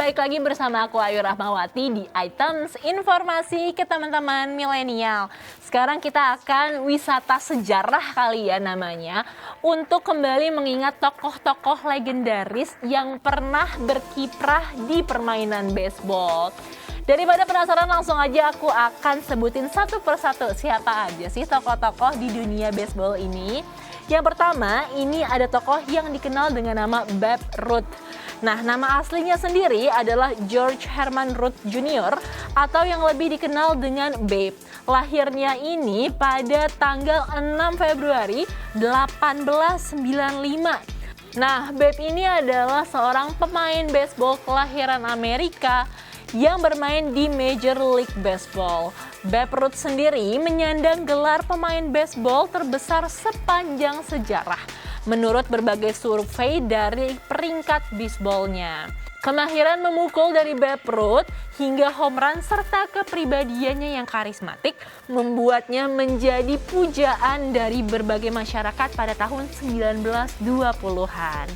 balik lagi bersama aku Ayu Rahmawati di Items Informasi ke teman-teman milenial. Sekarang kita akan wisata sejarah kali ya namanya, untuk kembali mengingat tokoh-tokoh legendaris yang pernah berkiprah di permainan baseball. Daripada penasaran, langsung aja aku akan sebutin satu persatu siapa aja sih tokoh-tokoh di dunia baseball ini. Yang pertama, ini ada tokoh yang dikenal dengan nama Babe Ruth. Nah, nama aslinya sendiri adalah George Herman Ruth Jr. atau yang lebih dikenal dengan Babe. Lahirnya ini pada tanggal 6 Februari 1895. Nah, Babe ini adalah seorang pemain baseball kelahiran Amerika yang bermain di Major League Baseball. Babe Ruth sendiri menyandang gelar pemain baseball terbesar sepanjang sejarah menurut berbagai survei dari peringkat baseballnya. Kemahiran memukul dari Babe Ruth hingga home run serta kepribadiannya yang karismatik membuatnya menjadi pujaan dari berbagai masyarakat pada tahun 1920-an.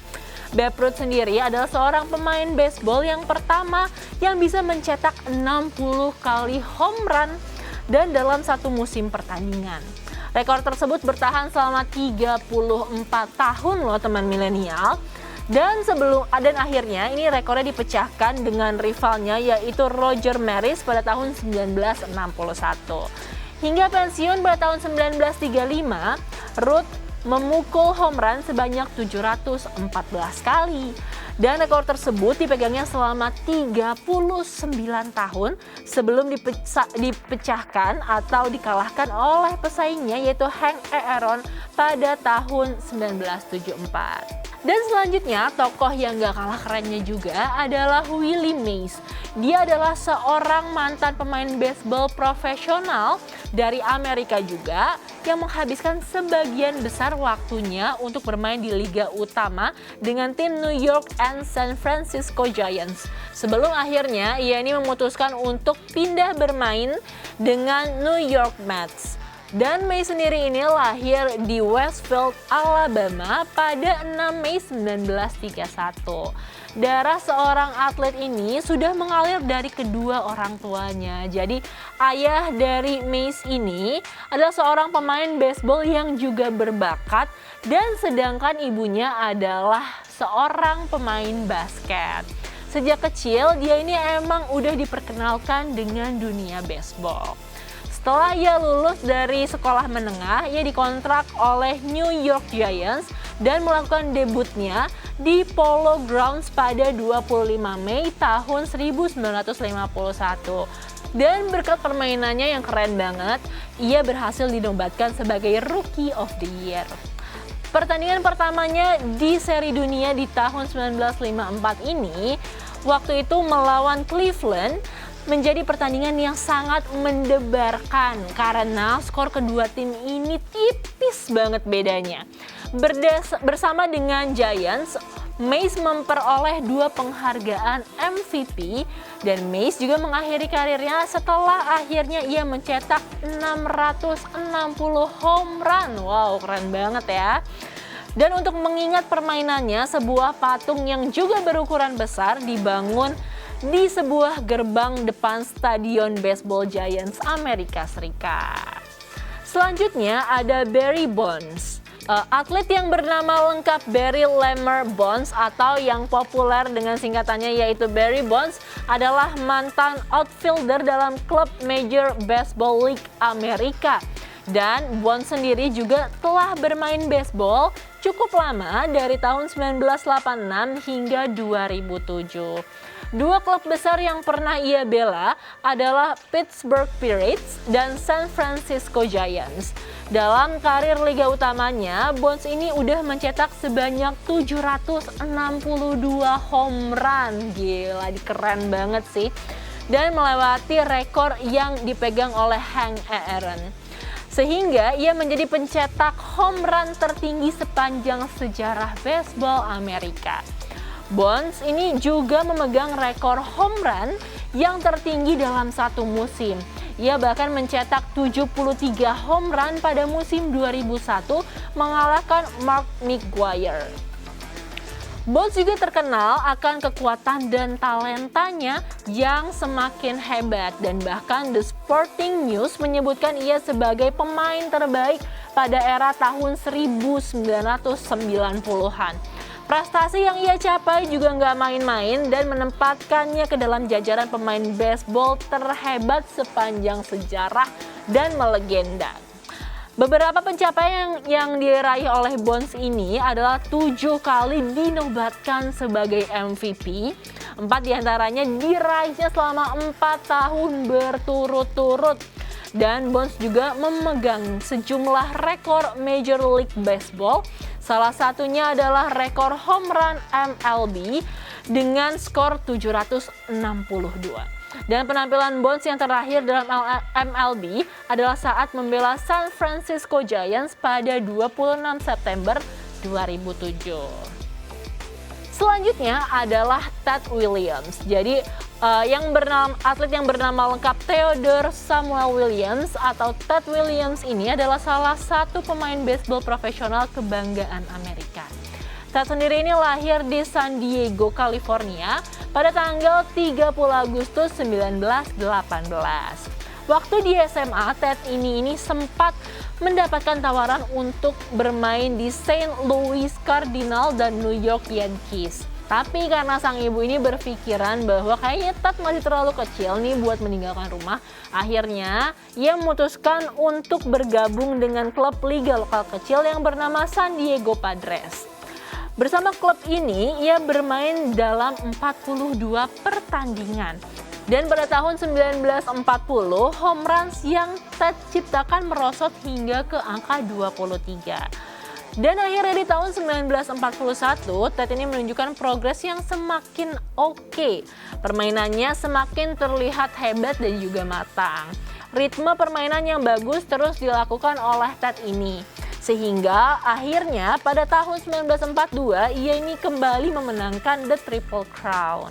Babe Ruth sendiri adalah seorang pemain baseball yang pertama yang bisa mencetak 60 kali home run dan dalam satu musim pertandingan. Rekor tersebut bertahan selama 34 tahun loh teman milenial. Dan akhirnya ini rekornya dipecahkan dengan rivalnya yaitu Roger Maris pada tahun 1961. Hingga pensiun pada tahun 1935, Ruth memukul home run sebanyak 714 kali. Dan rekor tersebut dipegangnya selama 39 tahun sebelum dipecahkan atau dikalahkan oleh pesaingnya yaitu Hank Aaron pada tahun 1974. Dan selanjutnya tokoh yang gak kalah kerennya juga adalah Willie Mays. Dia adalah seorang mantan pemain baseball profesional dari Amerika juga yang menghabiskan sebagian besar waktunya untuk bermain di liga utama dengan tim New York and San Francisco Giants. Sebelum akhirnya ia ini memutuskan untuk pindah bermain dengan New York Mets. Dan Mays sendiri ini lahir di Westfield, Alabama pada 6 Mei 1931. Darah seorang atlet ini sudah mengalir dari kedua orang tuanya. Jadi ayah dari Mays ini adalah seorang pemain baseball yang juga berbakat dan sedangkan ibunya adalah seorang pemain basket. Sejak kecil dia ini emang udah diperkenalkan dengan dunia baseball. Setelah ia lulus dari sekolah menengah, ia dikontrak oleh New York Giants dan melakukan debutnya di Polo Grounds pada 25 Mei tahun 1951. Dan berkat permainannya yang keren banget, ia berhasil dinobatkan sebagai Rookie of the Year. Pertandingan pertamanya di Seri Dunia di tahun 1954 ini, waktu itu melawan Cleveland, menjadi pertandingan yang sangat mendebarkan karena skor kedua tim ini tipis banget bedanya. Bersama dengan Giants, Mays memperoleh 2 penghargaan MVP dan Mays juga mengakhiri karirnya setelah akhirnya ia mencetak 660 home run. Wow, keren banget ya. Dan untuk mengingat permainannya, sebuah patung yang juga berukuran besar dibangun di sebuah gerbang depan Stadion Baseball Giants Amerika Serikat. Selanjutnya ada Barry Bonds. Atlet yang bernama lengkap Barry Lamar Bonds atau yang populer dengan singkatannya yaitu Barry Bonds adalah mantan outfielder dalam klub Major Baseball League Amerika. Dan Bonds sendiri juga telah bermain baseball cukup lama dari tahun 1986 hingga 2007. 2 klub besar yang pernah ia bela adalah Pittsburgh Pirates dan San Francisco Giants. Dalam karir liga utamanya, Bonds ini udah mencetak sebanyak 762 home run. Gila, keren banget sih. Dan melewati rekor yang dipegang oleh Hank Aaron. Sehingga ia menjadi pencetak home run tertinggi sepanjang sejarah baseball Amerika. Bonds ini juga memegang rekor home run yang tertinggi dalam satu musim. Ia bahkan mencetak 73 home run pada musim 2001 mengalahkan Mark McGwire. Bones juga terkenal akan kekuatan dan talentanya yang semakin hebat, dan bahkan The Sporting News menyebutkan ia sebagai pemain terbaik pada era tahun 1990-an. Prestasi yang ia capai juga nggak main-main dan menempatkannya ke dalam jajaran pemain baseball terhebat sepanjang sejarah dan melegenda. Beberapa pencapaian yang diraih oleh Bones ini adalah 7 kali dinobatkan sebagai MVP. 4 diantaranya diraihnya selama 4 tahun berturut-turut. Dan Bones juga memegang sejumlah rekor Major League Baseball. Salah satunya adalah rekor home run MLB dengan skor 762. Dan penampilan Bones yang terakhir dalam MLB adalah saat membela San Francisco Giants pada 26 September 2007. Selanjutnya adalah Ted Williams. Jadi atlet yang bernama lengkap Theodore Samuel Williams atau Ted Williams ini adalah salah satu pemain baseball profesional kebanggaan Amerika. Ted sendiri ini lahir di San Diego, California pada tanggal 30 Agustus 1918. Waktu di SMA, Ted ini sempat mendapatkan tawaran untuk bermain di St. Louis Cardinals dan New York Yankees. Tapi karena sang ibu ini berpikiran bahwa kayaknya Ted masih terlalu kecil nih buat meninggalkan rumah, akhirnya ia memutuskan untuk bergabung dengan klub liga lokal kecil yang bernama San Diego Padres. Bersama klub ini, ia bermain dalam 42 pertandingan. Dan pada tahun 1940, home runs yang Ted ciptakan merosot hingga ke angka 23. Dan akhirnya di tahun 1941, Ted ini menunjukkan progres yang semakin oke. Permainannya semakin terlihat hebat dan juga matang. Ritme permainan yang bagus terus dilakukan oleh Ted ini. Sehingga akhirnya pada tahun 1942 ia ini kembali memenangkan The Triple Crown.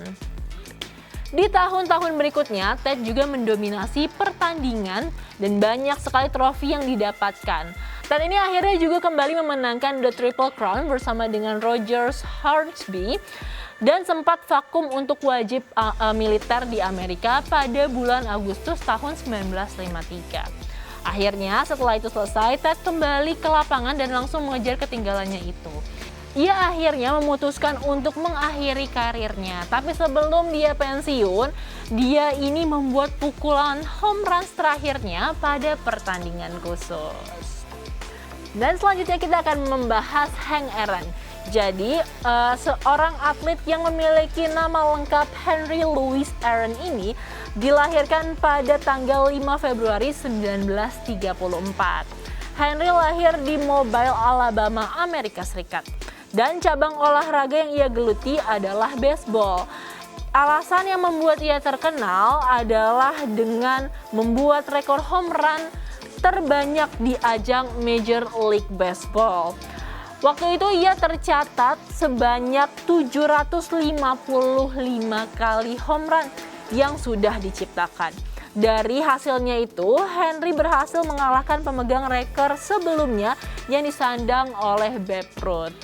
Di tahun-tahun berikutnya, Ted juga mendominasi pertandingan dan banyak sekali trofi yang didapatkan. Ted ini akhirnya juga kembali memenangkan The Triple Crown bersama dengan Rogers Hornsby dan sempat vakum untuk wajib militer di Amerika pada bulan Agustus tahun 1953. Akhirnya setelah itu selesai, Ted kembali ke lapangan dan langsung mengejar ketinggalannya itu. Ia akhirnya memutuskan untuk mengakhiri karirnya. Tapi sebelum dia pensiun, dia ini membuat pukulan home runs terakhirnya pada pertandingan khusus. Dan selanjutnya kita akan membahas Hank Aaron. Jadi, seorang atlet yang memiliki nama lengkap Henry Louis Aaron ini dilahirkan pada tanggal 5 Februari 1934. Henry lahir di Mobile, Alabama, Amerika Serikat. Dan cabang olahraga yang ia geluti adalah baseball. Alasan yang membuat ia terkenal adalah dengan membuat rekor home run terbanyak di ajang Major League Baseball. Waktu itu ia tercatat sebanyak 755 kali home run yang sudah diciptakan. Dari hasilnya itu, Henry berhasil mengalahkan pemegang rekor sebelumnya yang disandang oleh Babe Ruth.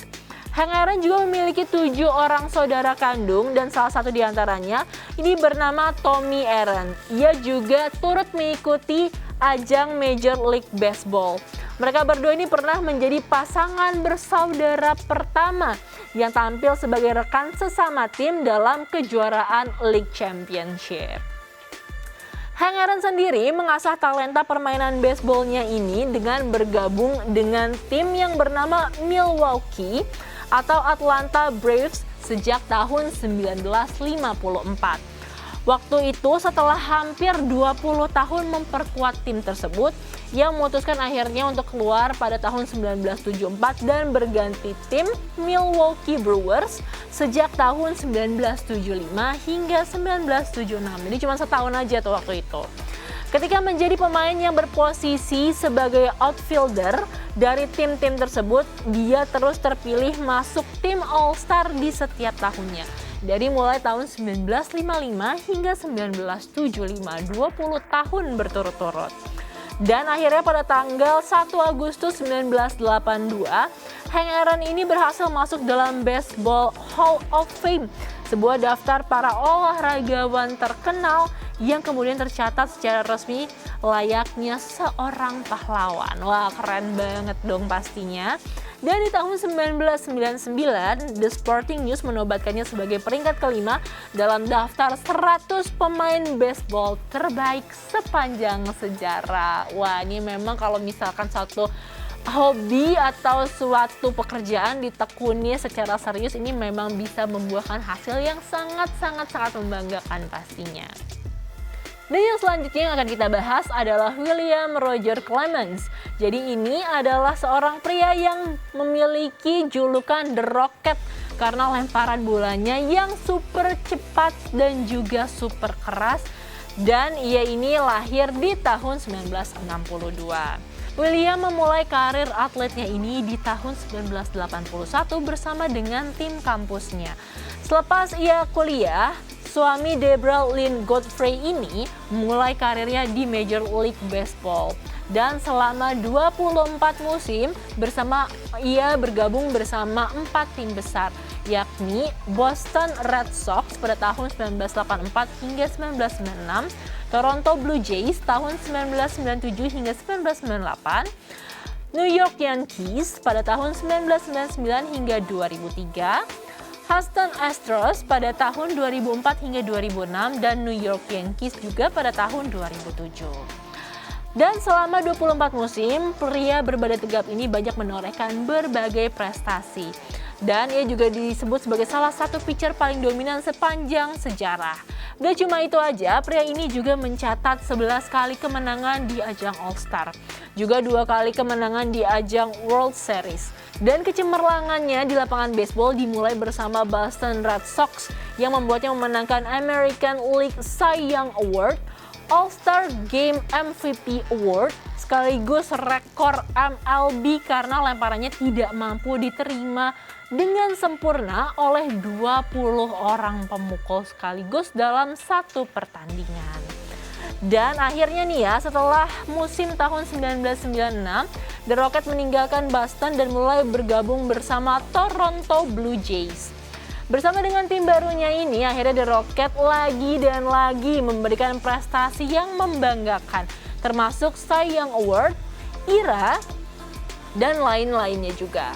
Hank Aaron juga memiliki 7 orang saudara kandung dan salah satu diantaranya ini bernama Tommy Aaron. Ia juga turut mengikuti ajang Major League Baseball. Mereka berdua ini pernah menjadi pasangan bersaudara pertama yang tampil sebagai rekan sesama tim dalam kejuaraan League Championship. Hank Aaron sendiri mengasah talenta permainan baseballnya ini dengan bergabung dengan tim yang bernama Milwaukee atau Atlanta Braves sejak tahun 1954. Waktu itu setelah hampir 20 tahun memperkuat tim tersebut, ia memutuskan akhirnya untuk keluar pada tahun 1974 dan berganti tim Milwaukee Brewers sejak tahun 1975 hingga 1976. Jadi cuma setahun aja tuh waktu itu. Ketika menjadi pemain yang berposisi sebagai outfielder dari tim-tim tersebut, dia terus terpilih masuk tim All-Star di setiap tahunnya. Dari mulai tahun 1955 hingga 1975, 20 tahun berturut-turut. Dan akhirnya pada tanggal 1 Agustus 1982, Hank Aaron ini berhasil masuk dalam Baseball Hall of Fame, sebuah daftar para olahragawan terkenal yang kemudian tercatat secara resmi layaknya seorang pahlawan. Wah, keren banget dong pastinya. Dan di tahun 1999, The Sporting News menobatkannya sebagai peringkat kelima dalam daftar 100 pemain baseball terbaik sepanjang sejarah. Wah, ini memang kalau misalkan satu hobi atau suatu pekerjaan ditekuni secara serius, ini memang bisa membuahkan hasil yang sangat membanggakan pastinya. Dan yang selanjutnya yang akan kita bahas adalah William Roger Clemens. Jadi ini adalah seorang pria yang memiliki julukan The Rocket karena lemparan bolanya yang super cepat dan juga super keras. Dan ia ini lahir di tahun 1962. William memulai karir atletnya ini di tahun 1981 bersama dengan tim kampusnya. Selepas ia kuliah, suami Debra Lynn Godfrey ini mulai karirnya di Major League Baseball. Dan selama 24 musim ia bergabung bersama 4 tim besar, yakni Boston Red Sox pada tahun 1984 hingga 1996, Toronto Blue Jays tahun 1997 hingga 1998, New York Yankees pada tahun 1999 hingga 2003, Houston Astros pada tahun 2004 hingga 2006, dan New York Yankees juga pada tahun 2007. Dan selama 24 musim, pria berbadan tegap ini banyak menorehkan berbagai prestasi. Dan ia juga disebut sebagai salah satu pitcher paling dominan sepanjang sejarah. Gak cuma itu aja, pria ini juga mencatat 11 kali kemenangan di ajang All-Star. Juga 2 kali kemenangan di ajang World Series. Dan kecemerlangannya di lapangan baseball dimulai bersama Boston Red Sox yang membuatnya memenangkan American League Cy Young Award, All-Star Game MVP Award, sekaligus rekor MLB karena lemparannya tidak mampu diterima dengan sempurna oleh 20 orang pemukul sekaligus dalam satu pertandingan. Dan akhirnya nih ya, setelah musim tahun 1996, The Rocket meninggalkan Boston dan mulai bergabung bersama Toronto Blue Jays. Bersama dengan tim barunya ini, akhirnya The Rocket lagi dan lagi memberikan prestasi yang membanggakan, termasuk Cy Young Award, IRA, dan lain-lainnya juga.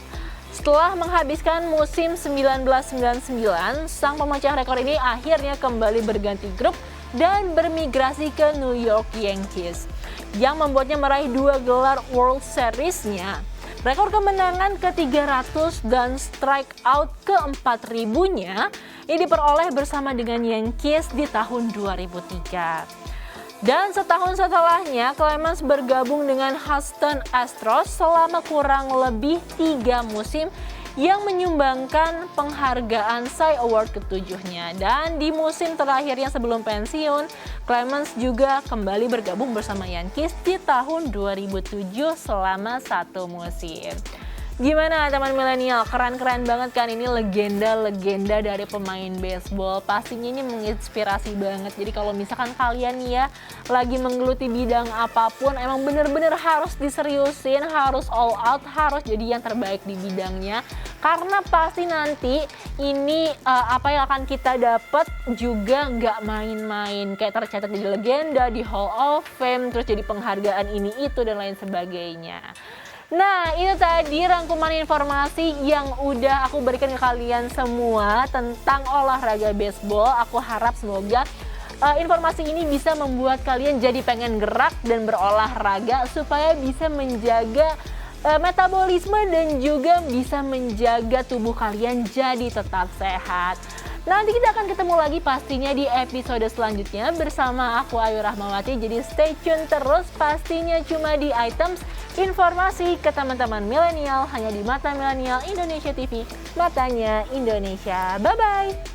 Setelah menghabiskan musim 1999, sang pemecah rekor ini akhirnya kembali berganti grup dan bermigrasi ke New York Yankees, yang membuatnya meraih 2 gelar World Series-nya. Rekor kemenangan ke-300 dan strikeout ke-4000-nya ini diperoleh bersama dengan Yankees di tahun 2003. Dan setahun setelahnya, Clemens bergabung dengan Houston Astros selama kurang lebih 3 musim yang menyumbangkan penghargaan Cy Award ke-7-nya. Dan di musim terakhirnya sebelum pensiun, Clemens juga kembali bergabung bersama Yankees di tahun 2007 selama 1 musim. Gimana teman milenial, keren-keren banget kan, ini legenda-legenda dari pemain baseball. Pastinya ini menginspirasi banget. Jadi kalau misalkan kalian nih ya lagi menggeluti bidang apapun, emang bener-bener harus diseriusin, harus all out, harus jadi yang terbaik di bidangnya. Karena pasti nanti ini apa yang akan kita dapat juga nggak main-main. Kayak tercatat jadi legenda, di Hall of Fame, terus jadi penghargaan ini itu dan lain sebagainya. Nah, itu tadi rangkuman informasi yang udah aku berikan ke kalian semua tentang olahraga baseball. Aku harap semoga informasi ini bisa membuat kalian jadi pengen gerak dan berolahraga supaya bisa menjaga metabolisme dan juga bisa menjaga tubuh kalian jadi tetap sehat. Nanti kita akan ketemu lagi pastinya di episode selanjutnya bersama aku Ayu Rahmawati. Jadi stay tune terus, pastinya cuma di Items, informasi ke teman-teman milenial hanya di Mata Milenial Indonesia TV, matanya Indonesia. Bye-bye!